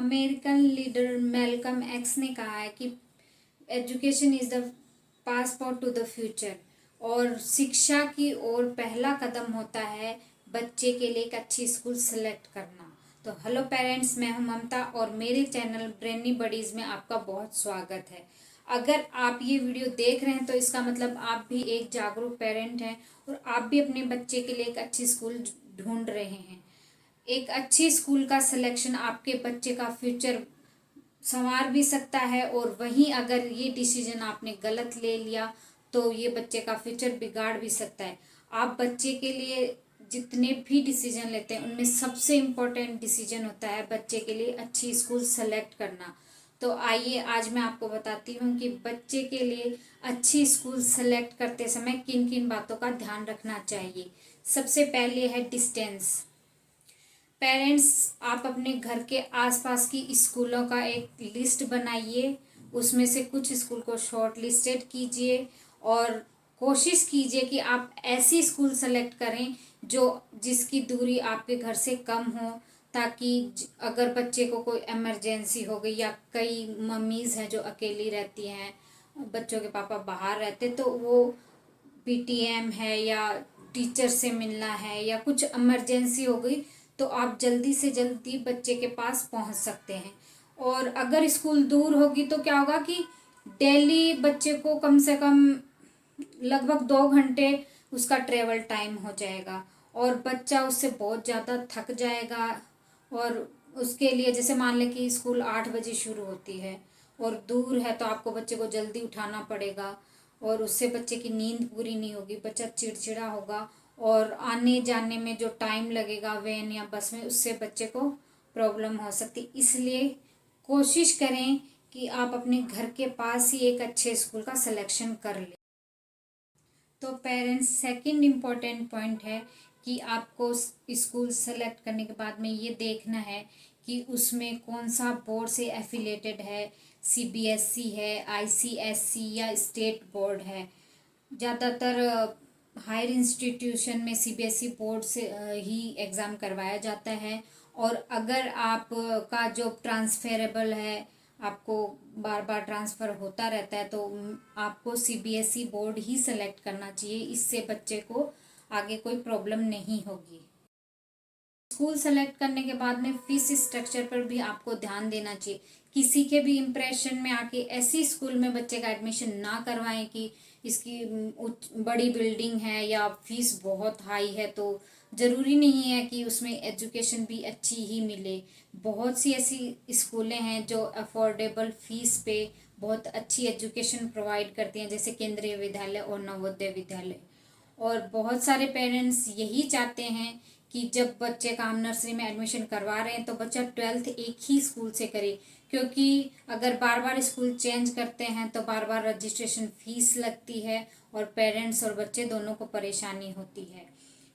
American leader Malcolm x ने कहा है कि education is the passport to the future, और शिक्षा की ओर पहला कदम होता है बच्चे के लिए एक अच्छी स्कूल सेलेक्ट करना। तो हेलो पेरेंट्स, मैं हूं ममता और मेरे चैनल ब्रेनी बडीज में आपका बहुत स्वागत है। अगर आप ये वीडियो देख रहे हैं तो इसका मतलब आप भी एक जागरूक पेरेंट हैं और आप भी अपने बच्चे के लिए एक अच्छी स्कूल ढूंढ रहे हैं। एक अच्छी स्कूल का सिलेक्शन आपके बच्चे का फ्यूचर संवार भी सकता है, और वहीं अगर ये डिसीजन आपने गलत ले लिया तो ये बच्चे का फ्यूचर बिगाड़ भी सकता है। आप बच्चे के लिए जितने भी डिसीजन लेते हैं उनमें सबसे इम्पोर्टेंट डिसीजन होता है बच्चे के लिए अच्छी स्कूल सेलेक्ट करना। तो आइए आज मैं आपको बताती हूँ कि बच्चे के लिए अच्छी स्कूल सेलेक्ट करते समय किन किन बातों का ध्यान रखना चाहिए। सबसे पहले है डिस्टेंस। पेरेंट्स, आप अपने घर के आसपास की स्कूलों का एक लिस्ट बनाइए, उसमें से कुछ स्कूल को शॉर्ट लिस्टेड कीजिए और कोशिश कीजिए कि आप ऐसी स्कूल सेलेक्ट करें जो जिसकी दूरी आपके घर से कम हो, ताकि अगर बच्चे को कोई इमरजेंसी हो गई, या कई मम्मीज़ हैं जो अकेली रहती हैं, बच्चों के पापा बाहर रहते, तो वो पीटीएम है या टीचर से मिलना है या कुछ इमरजेंसी हो गई तो आप जल्दी से जल्दी बच्चे के पास पहुंच सकते हैं। और अगर स्कूल दूर होगी तो क्या होगा कि डेली बच्चे को कम से कम लगभग 2 घंटे उसका ट्रेवल टाइम हो जाएगा और बच्चा उससे बहुत ज़्यादा थक जाएगा। और उसके लिए जैसे मान लें कि स्कूल 8 बजे शुरू होती है और दूर है तो आपको बच्चे को जल्दी उठाना पड़ेगा, और उससे बच्चे की नींद पूरी नहीं होगी, बच्चा चिड़चिड़ा होगा, और आने जाने में जो टाइम लगेगा वैन या बस में, उससे बच्चे को प्रॉब्लम हो सकती। इसलिए कोशिश करें कि आप अपने घर के पास ही एक अच्छे स्कूल का सिलेक्शन कर लें। तो पेरेंट्स, सेकंड इम्पॉर्टेंट पॉइंट है कि आपको स्कूल सेलेक्ट करने के बाद में ये देखना है कि उसमें कौन सा बोर्ड से एफिलेटेड है, सीबीएसई है, आईसीएसई या स्टेट बोर्ड है। ज़्यादातर हायर इंस्टीट्यूशन में सीबीएसई बोर्ड से ही एग्ज़ाम करवाया जाता है। और अगर आप का जॉब ट्रांसफेरेबल है, आपको बार बार ट्रांसफ़र होता रहता है, तो आपको सीबीएसई बोर्ड ही सेलेक्ट करना चाहिए। इससे बच्चे को आगे कोई प्रॉब्लम नहीं होगी। स्कूल सेलेक्ट करने के बाद में फीस स्ट्रक्चर पर भी आपको ध्यान देना चाहिए। किसी के भी इम्प्रेशन में आके ऐसी स्कूल में बच्चे का एडमिशन ना करवाएं कि इसकी बड़ी बिल्डिंग है या फीस बहुत हाई है, तो ज़रूरी नहीं है कि उसमें एजुकेशन भी अच्छी ही मिले। बहुत सी ऐसी स्कूलें हैं जो अफोर्डेबल फीस पे बहुत अच्छी एजुकेशन प्रोवाइड करती हैं, जैसे केंद्रीय विद्यालय और नवोदय विद्यालय। और बहुत सारे पेरेंट्स यही चाहते हैं कि जब बच्चे का हम नर्सरी में एडमिशन करवा रहे हैं तो बच्चा 12th एक ही स्कूल से करे, क्योंकि अगर बार बार स्कूल चेंज करते हैं तो बार बार रजिस्ट्रेशन फीस लगती है और पेरेंट्स और बच्चे दोनों को परेशानी होती है।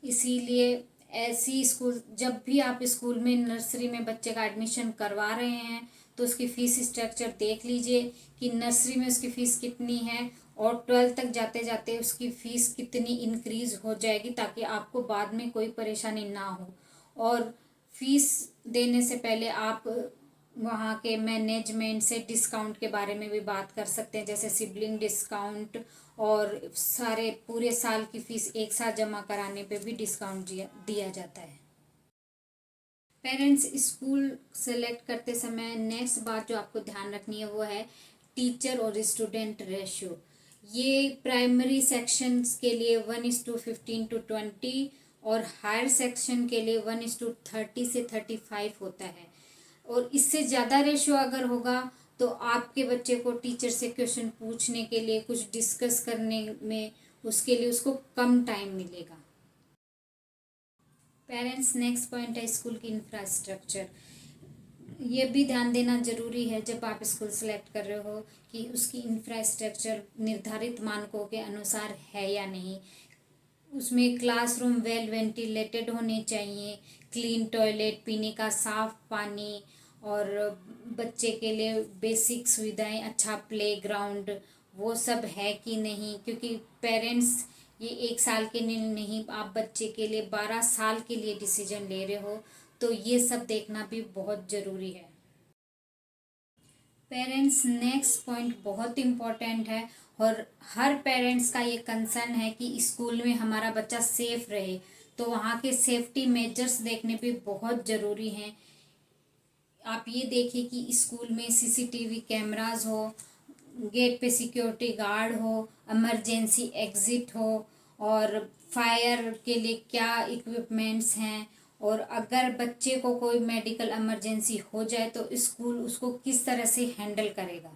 इसीलिए ऐसी स्कूल, जब भी आप स्कूल में नर्सरी में बच्चे का एडमिशन करवा रहे हैं तो उसकी फ़ीस स्ट्रक्चर देख लीजिए कि नर्सरी में उसकी फ़ीस कितनी है और 12th तक जाते जाते उसकी फ़ीस कितनी इंक्रीज़ हो जाएगी, ताकि आपको बाद में कोई परेशानी ना हो। और फीस देने से पहले आप वहाँ के मैनेजमेंट से डिस्काउंट के बारे में भी बात कर सकते हैं, जैसे सिबलिंग डिस्काउंट, और सारे पूरे साल की फ़ीस एक साथ जमा कराने पे भी डिस्काउंट दिया जाता है। पेरेंट्स, स्कूल सेलेक्ट करते समय नेक्स्ट बात जो आपको ध्यान रखनी है वो है टीचर और स्टूडेंट रेशियो। ये प्राइमरी सेक्शंस के लिए 1:15 to 20 और हायर सेक्शन के लिए 1:30 से 35 होता है। और इससे ज़्यादा रेशियो अगर होगा तो आपके बच्चे को टीचर से क्वेश्चन पूछने के लिए, कुछ डिस्कस करने में, उसके लिए उसको कम टाइम मिलेगा। पेरेंट्स, नेक्स्ट पॉइंट है स्कूल की इंफ्रास्ट्रक्चर। ये भी ध्यान देना ज़रूरी है जब आप स्कूल सेलेक्ट कर रहे हो कि उसकी इंफ्रास्ट्रक्चर निर्धारित मानकों के अनुसार है या नहीं। उसमें क्लासरूम वेल वेंटिलेटेड होने चाहिए, क्लीन टॉयलेट, पीने का साफ पानी, और बच्चे के लिए बेसिक सुविधाएं, अच्छा प्लेग्राउंड, वो सब है कि नहीं। क्योंकि पेरेंट्स ये 1 साल के लिए नहीं, आप बच्चे के लिए 12 साल के लिए डिसीजन ले रहे हो, तो ये सब देखना भी बहुत ज़रूरी है। पेरेंट्स नेक्स्ट पॉइंट बहुत इम्पोर्टेंट है और हर पेरेंट्स का ये कंसर्न है कि स्कूल में हमारा बच्चा सेफ रहे, तो वहाँ के सेफ्टी मेजर्स देखने भी बहुत ज़रूरी हैं। आप ये देखिए कि स्कूल में सीसीटीवी कैमरास हो, गेट पे सिक्योरिटी गार्ड हो, इमरजेंसी एग्जिट हो, और फायर के लिए क्या इक्विपमेंट्स हैं, और अगर बच्चे को कोई मेडिकल इमरजेंसी हो जाए तो स्कूल उसको किस तरह से हैंडल करेगा।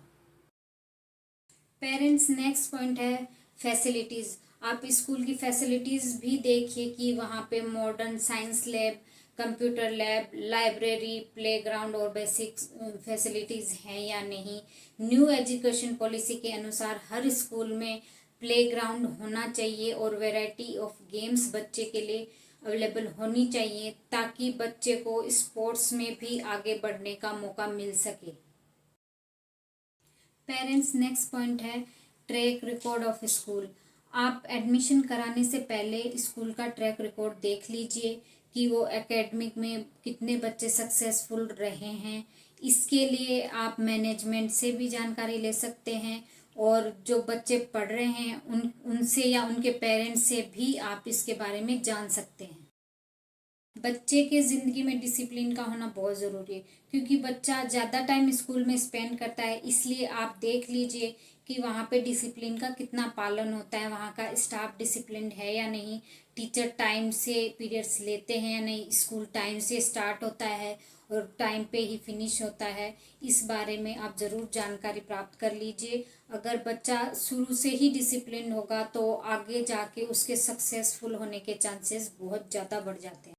पेरेंट्स नेक्स्ट पॉइंट है फैसिलिटीज़। आप स्कूल की फैसिलिटीज़ भी देखिए कि वहाँ पे modern science lab, computer lab, library, playground और बेसिक फैसिलिटीज़ हैं या नहीं। न्यू एजुकेशन पॉलिसी के अनुसार हर स्कूल में प्लेग्राउंड होना चाहिए और वैरायटी ऑफ गेम्स बच्चे के लिए अवेलेबल होनी चाहिए, ताकि बच्चे को स्पोर्ट्स में भी आगे बढ़ने का मौका मिल सके। पेरेंट्स नेक्स्ट पॉइंट है ट्रैक रिकॉर्ड ऑफ स्कूल। आप एडमिशन कराने से पहले स्कूल का ट्रैक रिकॉर्ड देख लीजिए कि वो एकेडमिक में कितने बच्चे सक्सेसफुल रहे हैं। इसके लिए आप मैनेजमेंट से भी जानकारी ले सकते हैं, और जो बच्चे पढ़ रहे हैं उनसे या उनके पेरेंट्स से भी आप इसके बारे में जान सकते हैं। बच्चे के ज़िंदगी में डिसिप्लिन का होना बहुत ज़रूरी है, क्योंकि बच्चा ज़्यादा टाइम स्कूल में स्पेंड करता है। इसलिए आप देख लीजिए कि वहाँ पे डिसिप्लिन का कितना पालन होता है, वहाँ का स्टाफ डिसिप्लिन है या नहीं, टीचर टाइम से पीरियड्स लेते हैं या नहीं, स्कूल टाइम से स्टार्ट होता है और टाइम पे ही फिनिश होता है। इस बारे में आप ज़रूर जानकारी प्राप्त कर लीजिए। अगर बच्चा शुरू से ही डिसिप्लिन होगा तो आगे जाके उसके सक्सेसफुल होने के चांसेस बहुत ज़्यादा बढ़ जाते हैं।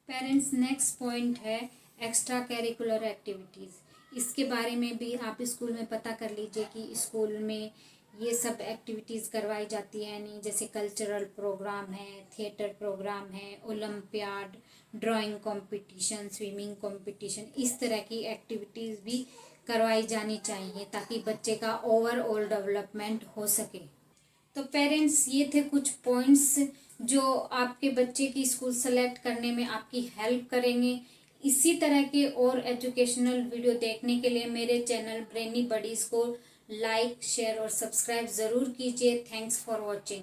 पेरेंट्स नेक्स्ट पॉइंट है एक्स्ट्रा करिकुलर एक्टिविटीज़। इसके बारे में भी आप स्कूल में पता कर लीजिए कि स्कूल में ये सब एक्टिविटीज़ करवाई जाती है नहीं, जैसे कल्चरल प्रोग्राम है, थिएटर प्रोग्राम है, olympiad, drawing competition, swimming competition, इस तरह की एक्टिविटीज़ भी करवाई जानी चाहिए ताकि बच्चे का ओवरऑल डेवलपमेंट हो सके। तो पेरेंट्स ये थे कुछ पॉइंट्स जो आपके बच्चे की स्कूल सेलेक्ट करने में आपकी हेल्प करेंगे। इसी तरह के और एजुकेशनल वीडियो देखने के लिए मेरे चैनल ब्रेनी बडीज़ को लाइक, शेयर और सब्सक्राइब ज़रूर कीजिए। Thanks for watching.